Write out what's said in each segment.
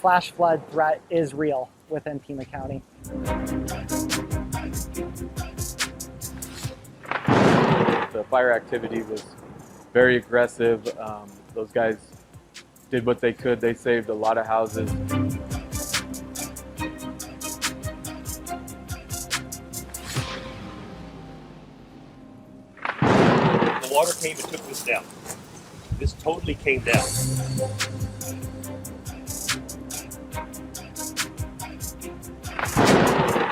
flash flood threat is real within Pima County. The fire activity was very aggressive. Those guys did what they could. They saved a lot of houses. The water came and took this down. This totally came down.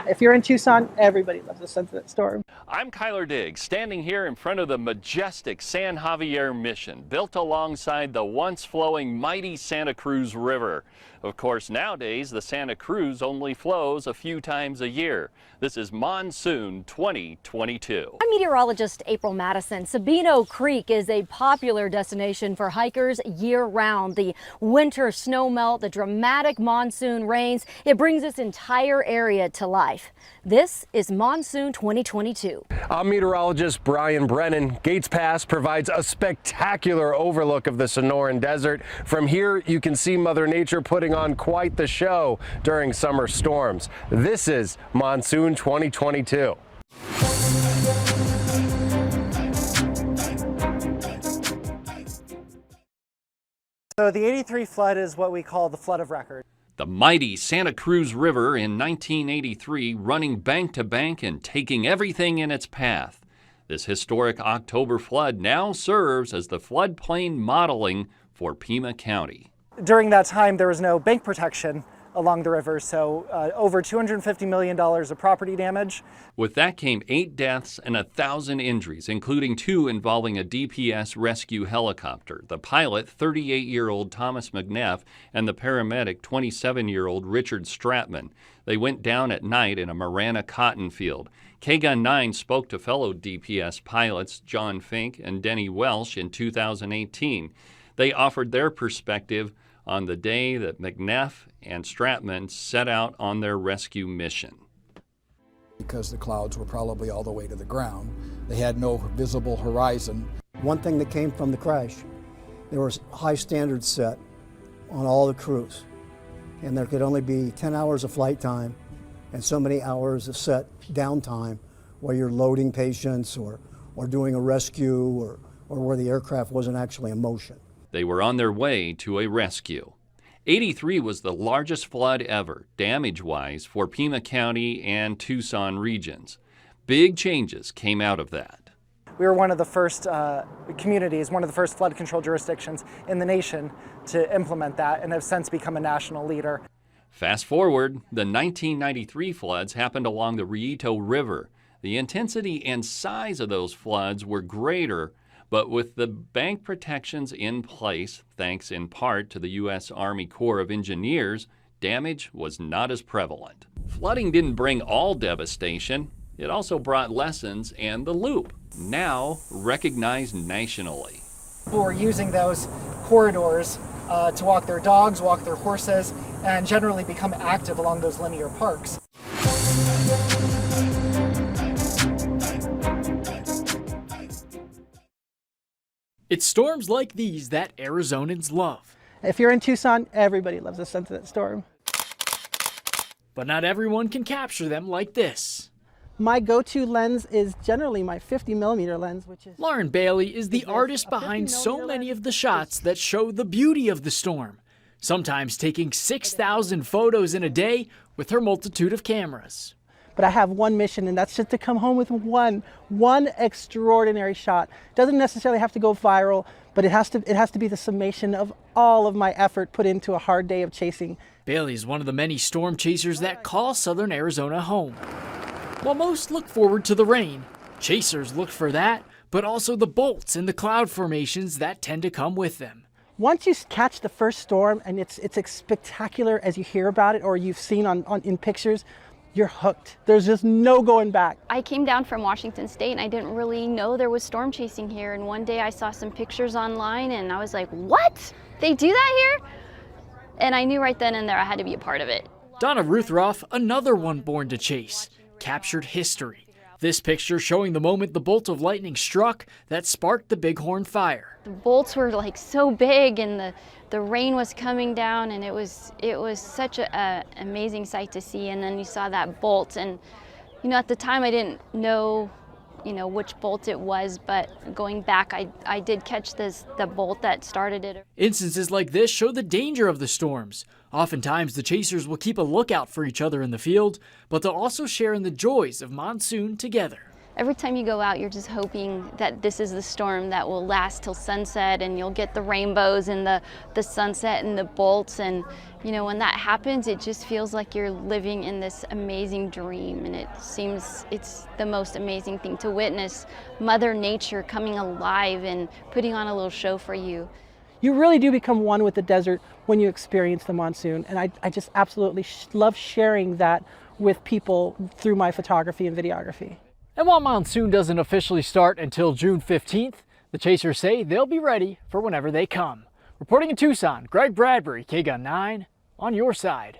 If you're in Tucson, everybody loves the sense of that storm. I'm Cuyler Diggs, standing here in front of the majestic San Javier Mission, built alongside the once flowing mighty Santa Cruz River. Of course, nowadays, the Santa Cruz only flows a few times a year. This is Monsoon 2022. I'm meteorologist April Madison. Sabino Creek is a popular destination for hikers year-round. The winter snowmelt, the dramatic monsoon rains, it brings this entire area to life. This is Monsoon 2022. I'm meteorologist Brennan. Gates Pass provides a spectacular overlook of the Sonoran Desert. From here, you can see Mother Nature putting on quite the show during summer storms. This is Monsoon 2022. So the 83 flood is what we call the flood of record. The mighty Santa Cruz River in 1983 running bank to bank and taking everything in its path. This historic October flood now serves as the floodplain modeling for Pima County. During that time, there was no bank protection along the river, so over $250 million of property damage. With that came 8 deaths and 1,000 injuries, including 2 involving a DPS rescue helicopter. The pilot, 38-year-old Thomas McNeff, and the paramedic, 27-year-old Richard Stratman. They went down at night in a Marana cotton field. KGUN 9 spoke to fellow DPS pilots John Fink and Denny Welsh in 2018. They offered their perspective on the day that McNeff and Stratman set out on their rescue mission. Because the clouds were probably all the way to the ground, they had no visible horizon. One thing that came from the crash, there was high standards set on all the crews, and there could only be 10 hours of flight time and so many hours of set downtime where you're loading patients or doing a rescue or where the aircraft wasn't actually in motion. They were on their way to a rescue. 83 was the largest flood ever, damage-wise, for Pima County and Tucson regions. Big changes came out of that. We were one of the first communities, one of the first flood control jurisdictions in the nation to implement that, and have since become a national leader. Fast forward, the 1993 floods happened along the Rillito River. The intensity and size of those floods were greater, but with the bank protections in place, thanks in part to the U.S. Army Corps of Engineers, damage was not as prevalent. Flooding didn't bring all devastation. It also brought lessons and the loop, now recognized nationally. People were using those corridors to walk their dogs, walk their horses, and generally become active along those linear parks. It's storms like these that Arizonans love. If you're in Tucson, everybody loves the sense of that storm. But not everyone can capture them like this. My go-to lens is generally my 50mm lens, which is... Lauren Bailey is the artist behind so many of the shots that show the beauty of the storm, sometimes taking 6,000 photos in a day with her multitude of cameras. But I have one mission, and that's just to come home with one extraordinary shot. Doesn't necessarily have to go viral, but it has to be the summation of all of my effort put into a hard day of chasing. Bailey is one of the many storm chasers that call southern Arizona home. While most look forward to the rain, chasers look for that, but also the bolts and the cloud formations that tend to come with them. Once you catch the first storm, and it's as spectacular as you hear about it or you've seen in pictures, you're hooked. There's just no going back. I came down from Washington State and I didn't really know there was storm chasing here. And one day I saw some pictures online and I was like, what? They do that here? And I knew right then and there I had to be a part of it. Donna Ruthroff, another one born to chase, captured history. This picture showing the moment the bolt of lightning struck that sparked the Bighorn fire. The bolts were like so big, and the rain was coming down, and it was such an amazing sight to see. And then you saw that bolt, and at the time I didn't know which bolt it was, but going back, I did catch the bolt that started it. Instances like this show the danger of the storms. Oftentimes, the chasers will keep a lookout for each other in the field, but they'll also share in the joys of monsoon together. Every time you go out, you're just hoping that this is the storm that will last till sunset, and you'll get the rainbows and the sunset and the bolts. And when that happens, it just feels like you're living in this amazing dream, and it seems it's the most amazing thing to witness Mother Nature coming alive and putting on a little show for you. You really do become one with the desert when you experience the monsoon, and I just absolutely love sharing that with people through my photography and videography. And while monsoon doesn't officially start until June 15th, the chasers say they'll be ready for whenever they come. Reporting in Tucson, Greg Bradbury, KGUN 9, on your side.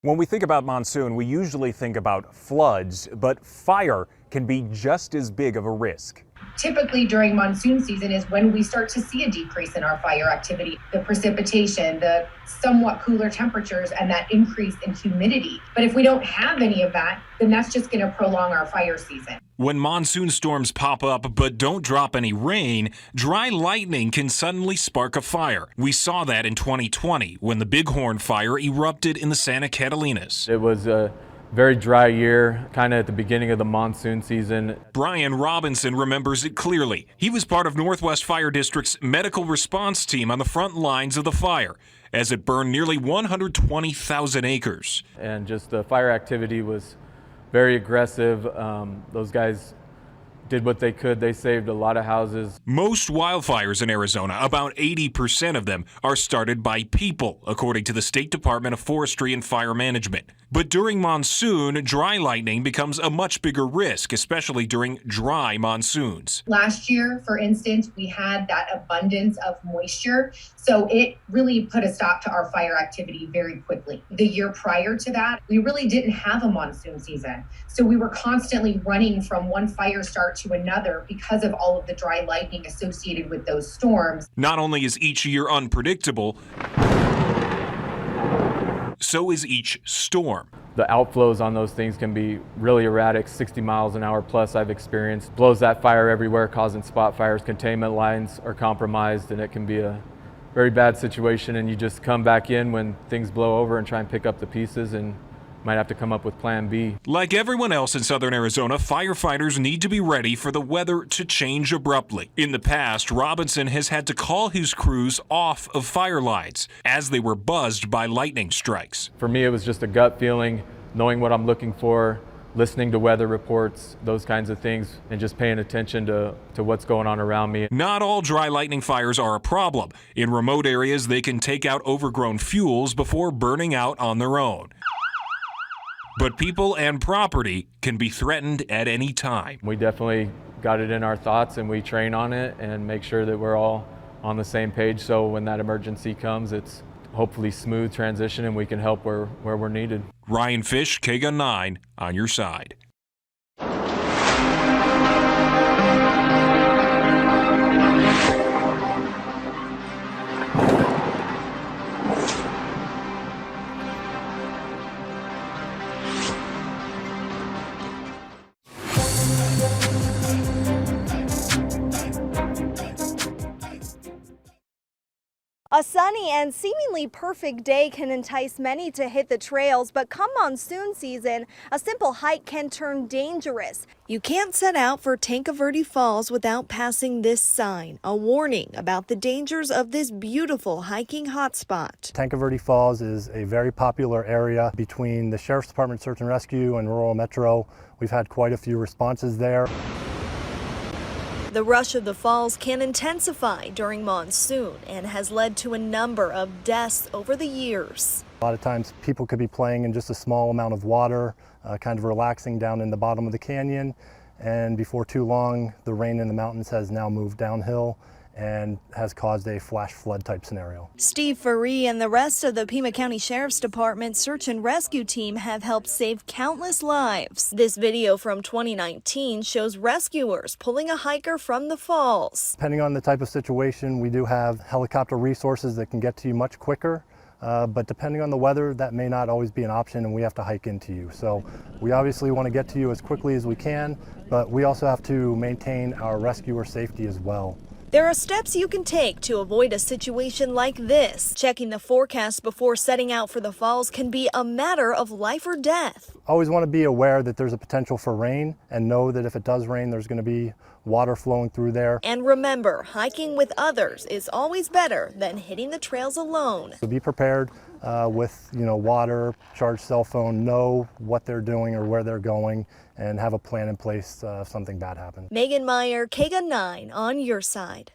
When we think about monsoon, we usually think about floods, but fire can be just as big of a risk. Typically during monsoon season is when we start to see a decrease in our fire activity. The precipitation, the somewhat cooler temperatures, and that increase in humidity. But if we don't have any of that, then that's just going to prolong our fire season. When monsoon storms pop up but don't drop any rain, dry lightning can suddenly spark a fire. We saw that in 2020 when the Bighorn fire erupted in the Santa Catalinas. It was a very dry year, kind of at the beginning of the monsoon season. Brian Robinson remembers it clearly. He was part of Northwest Fire District's medical response team on the front lines of the fire as it burned nearly 120,000 acres. And just the fire activity was very aggressive. Those guys did what they could. They saved a lot of houses. Most wildfires in Arizona, about 80% of them, are started by people, according to the State Department of Forestry and Fire Management. But during monsoon, dry lightning becomes a much bigger risk, especially during dry monsoons. Last year, for instance, we had that abundance of moisture, so it really put a stop to our fire activity very quickly. The year prior to that, we really didn't have a monsoon season, so we were constantly running from one fire start to another because of all of the dry lightning associated with those storms. Not only is each year unpredictable, so is each storm. The outflows on those things can be really erratic, 60 miles an hour plus I've experienced. Blows that fire everywhere, causing spot fires. Containment lines are compromised, and it can be a very bad situation, and you just come back in when things blow over and try and pick up the pieces, and might have to come up with plan B. Like everyone else in southern Arizona, firefighters need to be ready for the weather to change abruptly. In the past, Robinson has had to call his crews off of fire lines as they were buzzed by lightning strikes. For me, it was just a gut feeling, knowing what I'm looking for, listening to weather reports, those kinds of things, and just paying attention to what's going on around me. Not all dry lightning fires are a problem. In remote areas, they can take out overgrown fuels before burning out on their own. But people and property can be threatened at any time. We definitely got it in our thoughts, and we train on it and make sure that we're all on the same page, so when that emergency comes, it's hopefully smooth transition and we can help where we're needed. Ryan Fish, KGUN 9, on your side. A sunny and seemingly perfect day can entice many to hit the trails, but come monsoon season, a simple hike can turn dangerous. You can't set out for Tanque Verde Falls without passing this sign, a warning about the dangers of this beautiful hiking hotspot. Tanque Verde Falls is a very popular area between the Sheriff's Department Search and Rescue and Rural Metro. We've had quite a few responses there. The rush of the falls can intensify during monsoon and has led to a number of deaths over the years. A lot of times people could be playing in just a small amount of water, kind of relaxing down in the bottom of the canyon, and before too long the rain in the mountains has now moved downhill and has caused a flash flood type scenario. Steve Ferree and the rest of the Pima County Sheriff's Department search and rescue team have helped save countless lives. This video from 2019 shows rescuers pulling a hiker from the falls. Depending on the type of situation, we do have helicopter resources that can get to you much quicker. But depending on the weather, that may not always be an option and we have to hike into you. So we obviously want to get to you as quickly as we can, but we also have to maintain our rescuer safety as well. There are steps you can take to avoid a situation like this. Checking the forecast before setting out for the falls can be a matter of life or death. Always want to be aware that there's a potential for rain and know that if it does rain, there's going to be water flowing through there. And remember, hiking with others is always better than hitting the trails alone. So be prepared with water, charged cell phone, know what they're doing or where they're going, and have a plan in place if something bad happens. Megan Meyer, KGUN 9 on your side.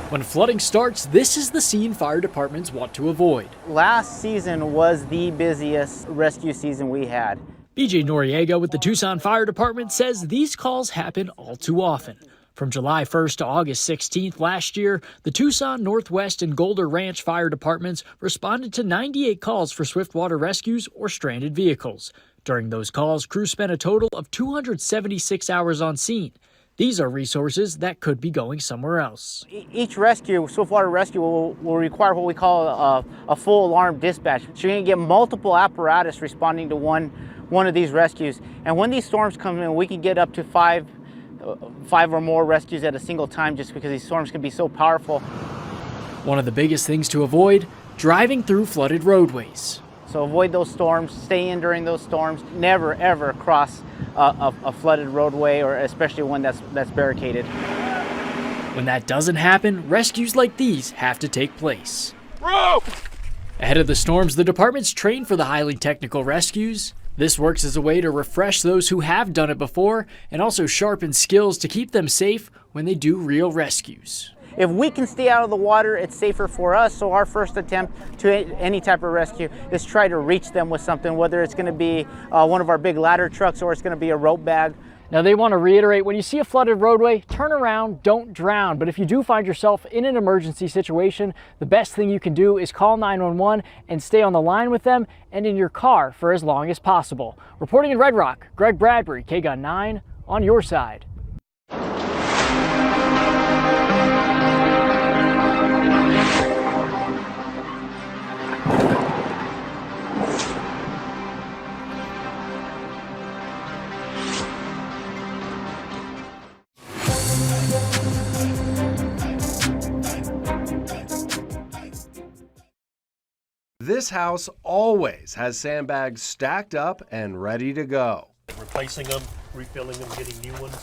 When flooding starts, this is the scene fire departments want to avoid. Last season was the busiest rescue season we had. BJ Noriega with the Tucson Fire Department says these calls happen all too often. From July 1st to August 16th last year, the Tucson, Northwest, and Golder Ranch Fire Departments responded to 98 calls for swiftwater rescues or stranded vehicles. During those calls, crews spent a total of 276 hours on scene. These are resources that could be going somewhere else. Each rescue, swiftwater rescue, will require what we call a full alarm dispatch. So you're going to get multiple apparatus responding to one of these rescues. And when these storms come in, we can get up to five or more rescues at a single time just because these storms can be so powerful. One of the biggest things to avoid, driving through flooded roadways. So avoid those storms, stay in during those storms, never ever cross a flooded roadway, or especially one that's barricaded. When that doesn't happen, rescues like these have to take place. Bro! Ahead of the storms, the department's trained for the highly technical rescues. This works as a way to refresh those who have done it before and also sharpen skills to keep them safe when they do real rescues. If we can stay out of the water, it's safer for us. So our first attempt to any type of rescue is try to reach them with something, whether it's going to be one of our big ladder trucks or it's going to be a rope bag. Now they want to reiterate, when you see a flooded roadway, turn around, don't drown. But if you do find yourself in an emergency situation, the best thing you can do is call 911 and stay on the line with them and in your car for as long as possible. Reporting in Red Rock, Greg Bradbury, KGUN 9 on your side. This house always has sandbags stacked up and ready to go. Replacing them, refilling them, getting new ones.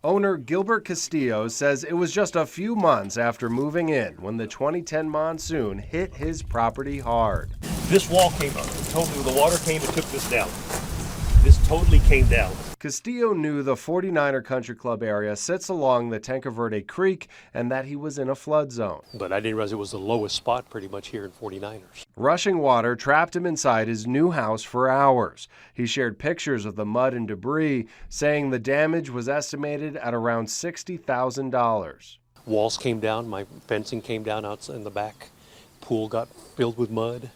Owner Gilbert Castillo says it was just a few months after moving in when the 2010 monsoon hit his property hard. This wall came up. Totally, the water came and took this down. This totally came down. Castillo knew the 49er Country Club area sits along the Tanque Verde Creek and that he was in a flood zone. But I didn't realize it was the lowest spot pretty much here in 49ers. Rushing water trapped him inside his new house for hours. He shared pictures of the mud and debris, saying the damage was estimated at around $60,000. Walls came down, my fencing came down outside in the back. Pool got filled with mud,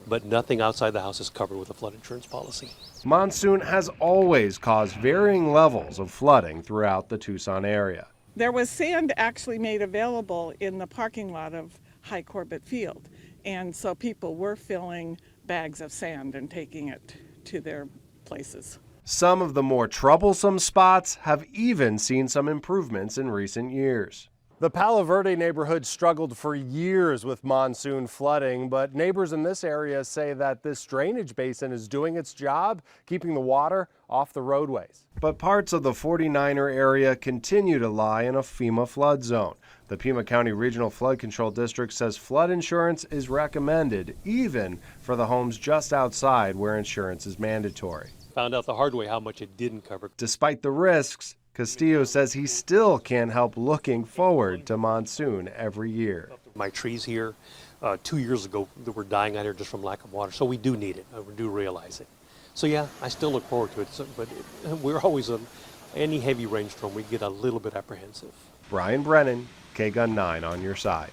but nothing outside the house is covered with a flood insurance policy. Monsoon has always caused varying levels of flooding throughout the Tucson area. There was sand actually made available in the parking lot of High Corbett Field, and so people were filling bags of sand and taking it to their places. Some of the more troublesome spots have even seen some improvements in recent years. The Palo Verde neighborhood struggled for years with monsoon flooding, but neighbors in this area say that this drainage basin is doing its job, keeping the water off the roadways. But parts of the 49er area continue to lie in a FEMA flood zone. The Pima County Regional Flood Control District says flood insurance is recommended, even for the homes just outside where insurance is mandatory. Found out the hard way how much it didn't cover. Despite the risks, Castillo says he still can't help looking forward to monsoon every year. My trees here 2 years ago that were dying out here just from lack of water, so we do need it. We do realize it. So yeah, I still look forward to it, but we're always, any heavy rainstorm, we get a little bit apprehensive. Brian Brennan, K-Gun 9 on your side.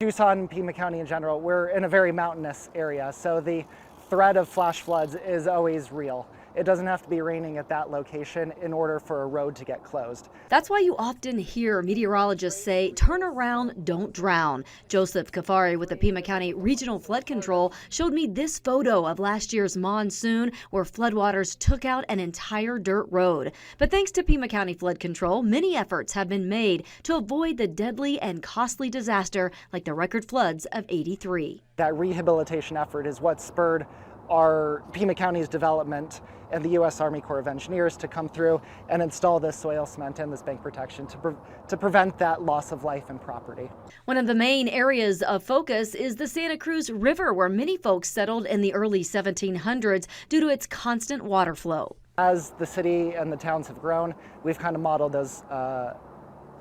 Tucson and Pima County in general, we're in a very mountainous area, so the threat of flash floods is always real. It doesn't have to be raining at that location in order for a road to get closed. That's why you often hear meteorologists say, turn around, don't drown. Joseph Kafari with the Pima County Regional Flood Control showed me this photo of last year's monsoon where floodwaters took out an entire dirt road. But thanks to Pima County Flood Control, many efforts have been made to avoid the deadly and costly disaster like the record floods of '83. That rehabilitation effort is what spurred our Pima County's development and the U.S. Army Corps of Engineers to come through and install this soil cement and this bank protection to prevent that loss of life and property. One of the main areas of focus is the Santa Cruz River, where many folks settled in the early 1700s due to its constant water flow. As the city and the towns have grown, we've kind of modeled those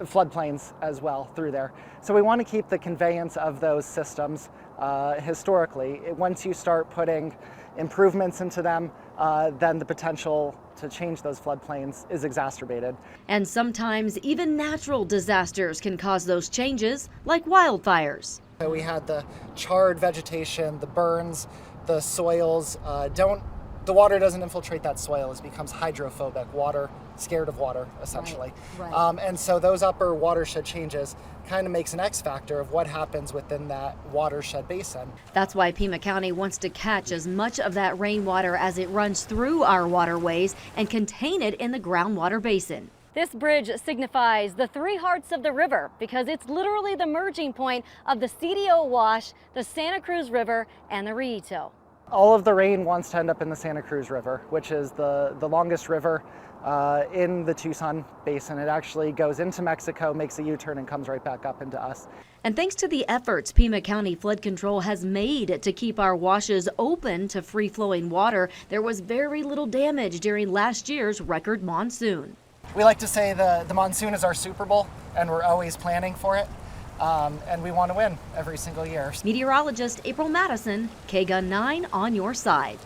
floodplains as well through there. So we want to keep the conveyance of those systems historically. Once you start putting improvements into them, then the potential to change those floodplains is exacerbated. And sometimes even natural disasters can cause those changes, like wildfires. So we had the charred vegetation, the burns, the soils the water doesn't infiltrate that soil. It becomes hydrophobic, scared of water, essentially. Right. And so those upper watershed changes kind of makes an X factor of what happens within that watershed basin. That's why Pima County wants to catch as much of that rainwater as it runs through our waterways and contain it in the groundwater basin. This bridge signifies the three hearts of the river because it's literally the merging point of the CDO Wash, the Santa Cruz River, and the Rillito. All of the rain wants to end up in the Santa Cruz River, which is the longest river in the Tucson basin. It actually goes into Mexico, makes a U-turn, and comes right back up into us. And thanks to the efforts Pima County Flood Control has made to keep our washes open to free-flowing water, there was very little damage during last year's record monsoon. We like to say the monsoon is our Super Bowl, and we're always planning for it. And we want to win every single year. Meteorologist April Madison, K-Gun 9 on your side.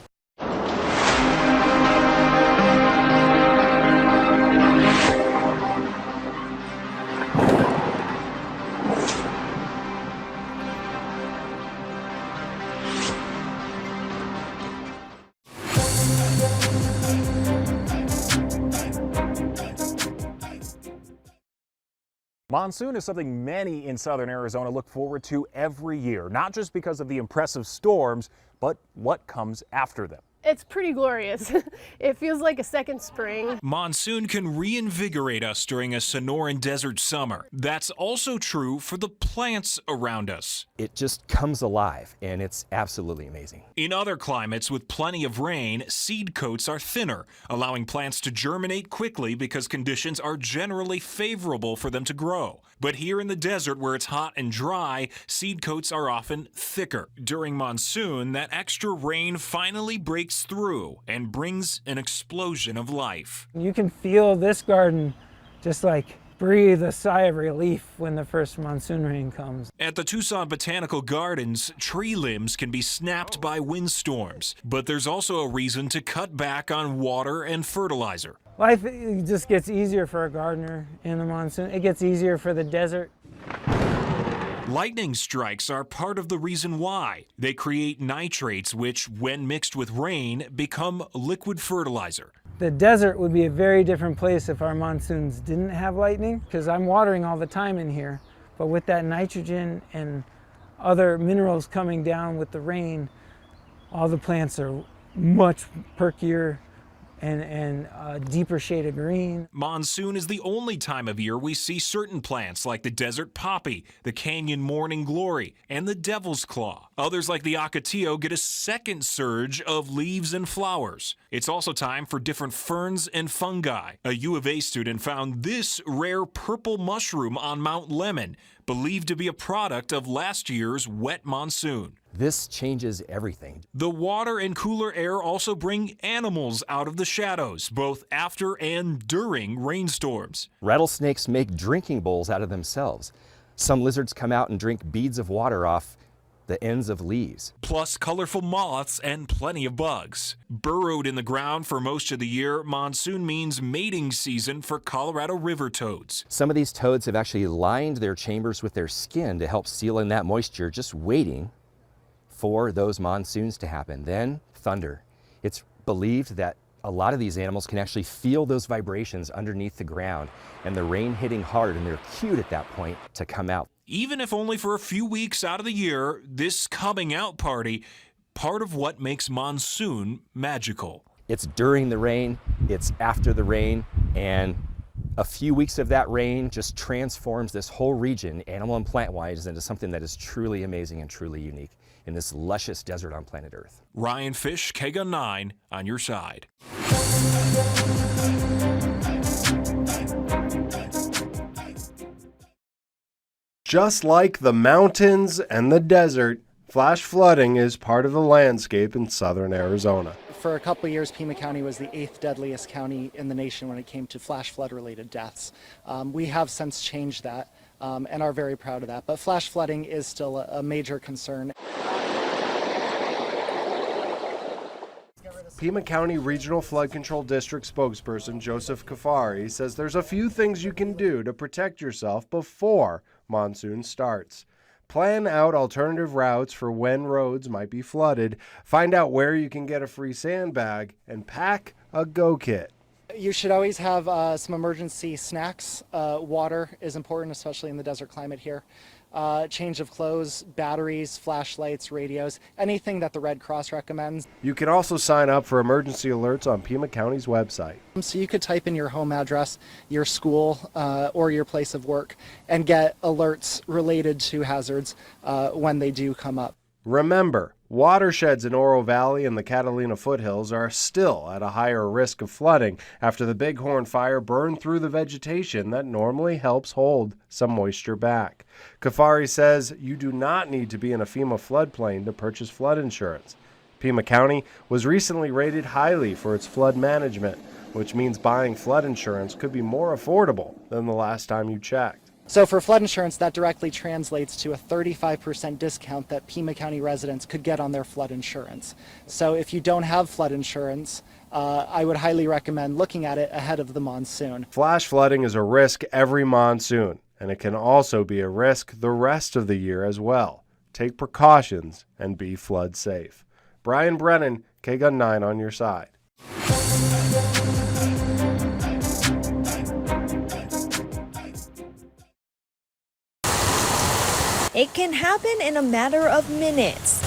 Monsoon is something many in southern Arizona look forward to every year, not just because of the impressive storms, but what comes after them. It's pretty glorious. It feels like a second spring. Monsoon can reinvigorate us during a Sonoran desert summer. That's also true for the plants around us. It just comes alive, and it's absolutely amazing. In other climates with plenty of rain, seed coats are thinner, allowing plants to germinate quickly because conditions are generally favorable for them to grow. But here in the desert where it's hot and dry, seed coats are often thicker. During monsoon, that extra rain finally breaks through and brings an explosion of life. You can feel this garden just like breathe a sigh of relief when the first monsoon rain comes. At the Tucson Botanical Gardens, tree limbs can be snapped by windstorms, but there's also a reason to cut back on water and fertilizer. Life just gets easier for a gardener in the monsoon. It gets easier for the desert. Lightning strikes are part of the reason why. They create nitrates which, when mixed with rain, become liquid fertilizer. The desert would be a very different place if our monsoons didn't have lightning, because I'm watering all the time in here. But with that nitrogen and other minerals coming down with the rain, all the plants are much perkier and a deeper shade of green. Monsoon is the only time of year we see certain plants like the desert poppy, the canyon morning glory, and the devil's claw. Others like the ocotillo get a second surge of leaves and flowers. It's also time for different ferns and fungi. A U of A student found this rare purple mushroom on Mount Lemmon, believed to be a product of last year's wet monsoon. This changes everything. The water and cooler air also bring animals out of the shadows, both after and during rainstorms. Rattlesnakes make drinking bowls out of themselves. Some lizards come out and drink beads of water off the ends of leaves. Plus colorful moths and plenty of bugs. Burrowed in the ground for most of the year, monsoon means mating season for Colorado river toads. Some of these toads have actually lined their chambers with their skin to help seal in that moisture, just waiting for those monsoons to happen. Then thunder. It's believed that a lot of these animals can actually feel those vibrations underneath the ground and the rain hitting hard, and they're cued at that point to come out. Even if only for a few weeks out of the year, this coming out party, part of what makes monsoon magical. It's during the rain, it's after the rain, and a few weeks of that rain just transforms this whole region, animal and plant-wise, into something that is truly amazing and truly unique in this luscious desert on planet Earth. Ryan Fish, KGUN 9, on your side. Just like the mountains and the desert, flash flooding is part of the landscape in southern Arizona. For a couple of years, Pima County was the 8th deadliest county in the nation when it came to flash flood related deaths. We have since changed that and are very proud of that, but flash flooding is still a major concern. Pima County Regional Flood Control District spokesperson Joseph Kafari says there's a few things you can do to protect yourself before monsoon starts. Plan out alternative routes for when roads might be flooded, find out where you can get a free sandbag, and pack a go kit. You should always have some emergency snacks. Water is important, especially in the desert climate here. Change of clothes, batteries, flashlights, radios, anything that the Red Cross recommends. You can also sign up for emergency alerts on Pima County's website. So you could type in your home address, your school, or your place of work and get alerts related to hazards when they do come up. Remember, watersheds in Oro Valley and the Catalina foothills are still at a higher risk of flooding after the Bighorn fire burned through the vegetation that normally helps hold some moisture back. Kafari says you do not need to be in a FEMA floodplain to purchase flood insurance. Pima County was recently rated highly for its flood management, which means buying flood insurance could be more affordable than the last time you checked. So for flood insurance, that directly translates to a 35% discount that Pima County residents could get on their flood insurance. So if you don't have flood insurance, I would highly recommend looking at it ahead of the monsoon. Flash flooding is a risk every monsoon, and it can also be a risk the rest of the year as well. Take precautions and be flood safe. Brian Brennan, KGUN 9 on your side. It can happen in a matter of minutes.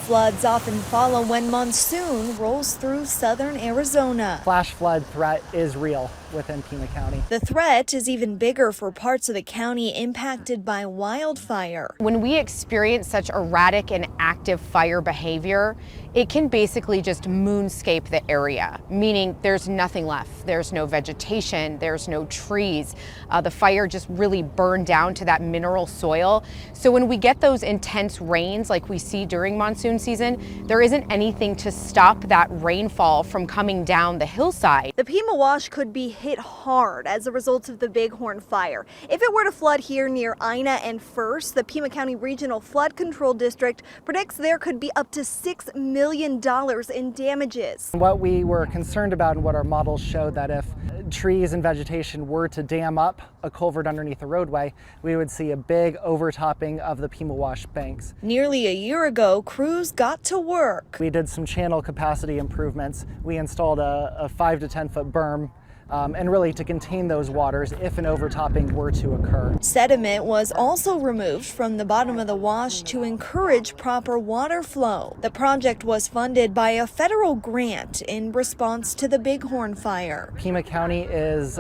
Floods often follow when monsoon rolls through southern Arizona. Flash flood threat is real within Pima County. The threat is even bigger for parts of the county impacted by wildfire. When we experience such erratic and active fire behavior, it can basically just moonscape the area, meaning there's nothing left. There's no vegetation, there's no trees. The fire just really burned down to that mineral soil. So when we get those intense rains like we see during monsoon season, there isn't anything to stop that rainfall from coming down the hillside. The Pima Wash could be hit hard as a result of the Bighorn fire. If it were to flood here near Ina and First, the Pima County Regional Flood Control District predicts there could be up to $6 million in damages. What we were concerned about and what our models showed that if trees and vegetation were to dam up a culvert underneath the roadway, we would see a big overtopping of the Pima Wash banks. Nearly a year ago, crews got to work. We did some channel capacity improvements. We installed a 5 to 10 foot berm and really to contain those waters if an overtopping were to occur. Sediment was also removed from the bottom of the wash to encourage proper water flow. The project was funded by a federal grant in response to the Bighorn fire. Pima County is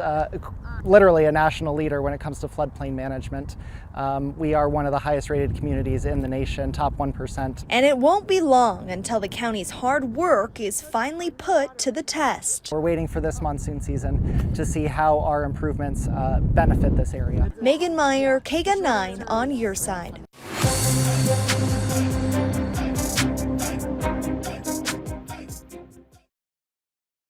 literally a national leader when it comes to floodplain management. We are one of the highest rated communities in the nation, top 1%. And it won't be long until the county's hard work is finally put to the test. We're waiting for this monsoon season to see how our improvements benefit this area. Megan Meyer, KGUN 9 on your side.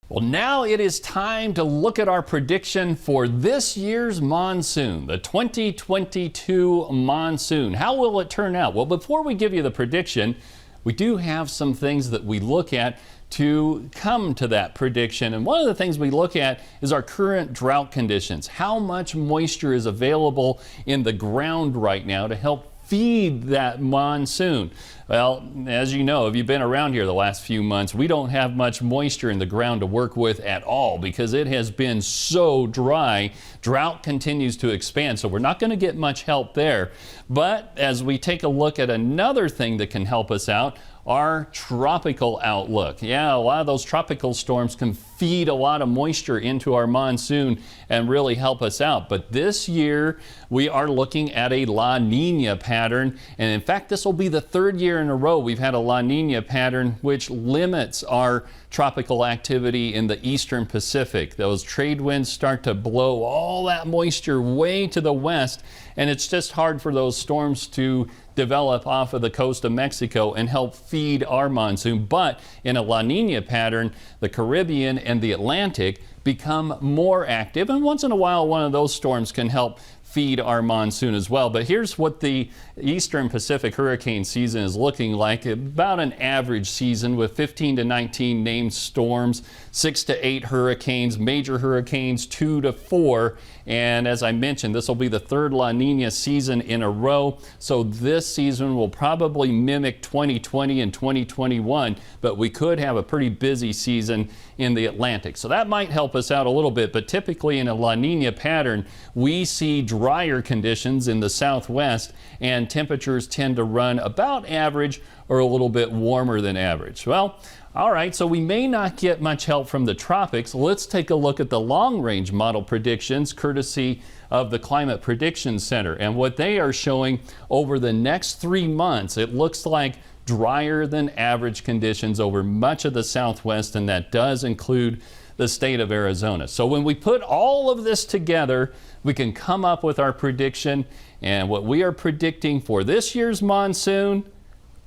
Well, now it is time to look at our prediction for this year's monsoon, the 2022 monsoon. How will it turn out? Well, before we give you the prediction, we do have some things that we look at to come to that prediction. And one of the things we look at is our current drought conditions. How much moisture is available in the ground right now to help feed that monsoon? Well, as you know, if you've been around here the last few months, we don't have much moisture in the ground to work with at all because it has been so dry. Drought continues to expand, so we're not going to get much help there. But as we take a look at another thing that can help us out, our tropical outlook. Yeah, a lot of those tropical storms can feed a lot of moisture into our monsoon and really help us out. But this year, we are looking at a La Nina pattern. And in fact, this will be the third year in a row we've had a La Nina pattern, which limits our tropical activity in the eastern Pacific. Those trade winds start to blow all that moisture way to the west, and it's just hard for those storms to develop off of the coast of Mexico and help feed our monsoon. But in a La Nina pattern, the Caribbean and the Atlantic become more active, and once in a while one of those storms can help feed our monsoon as well. But here's what the Eastern Pacific hurricane season is looking like. About an average season with 15 to 19 named storms, 6 to 8 hurricanes, major hurricanes 2 to 4. And as I mentioned, this will be the third La Nina season in a row. So this season will probably mimic 2020 and 2021, but we could have a pretty busy season in the Atlantic. So that might help us out a little bit, but typically in a La Nina pattern, we see drier conditions in the southwest and temperatures tend to run about average or a little bit warmer than average. Well, all right, so we may not get much help from the tropics. Let's take a look at the long-range model predictions courtesy of the Climate Prediction Center. And what they are showing over the next 3 months, it looks like drier than average conditions over much of the southwest, and that does include the state of Arizona. So when we put all of this together, we can come up with our prediction. And what we are predicting for this year's monsoon,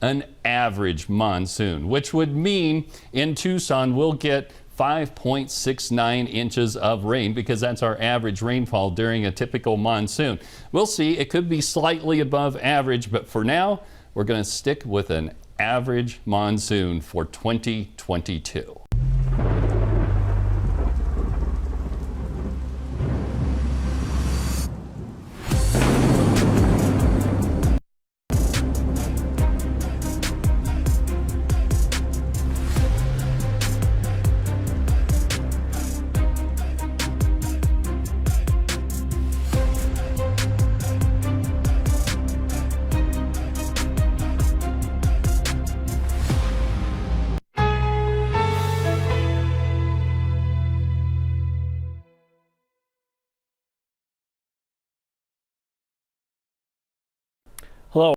an average monsoon, which would mean in Tucson we'll get 5.69 inches of rain because that's our average rainfall during a typical monsoon. We'll see, it could be slightly above average, but for now, we're going to stick with an average monsoon for 2022. Hello.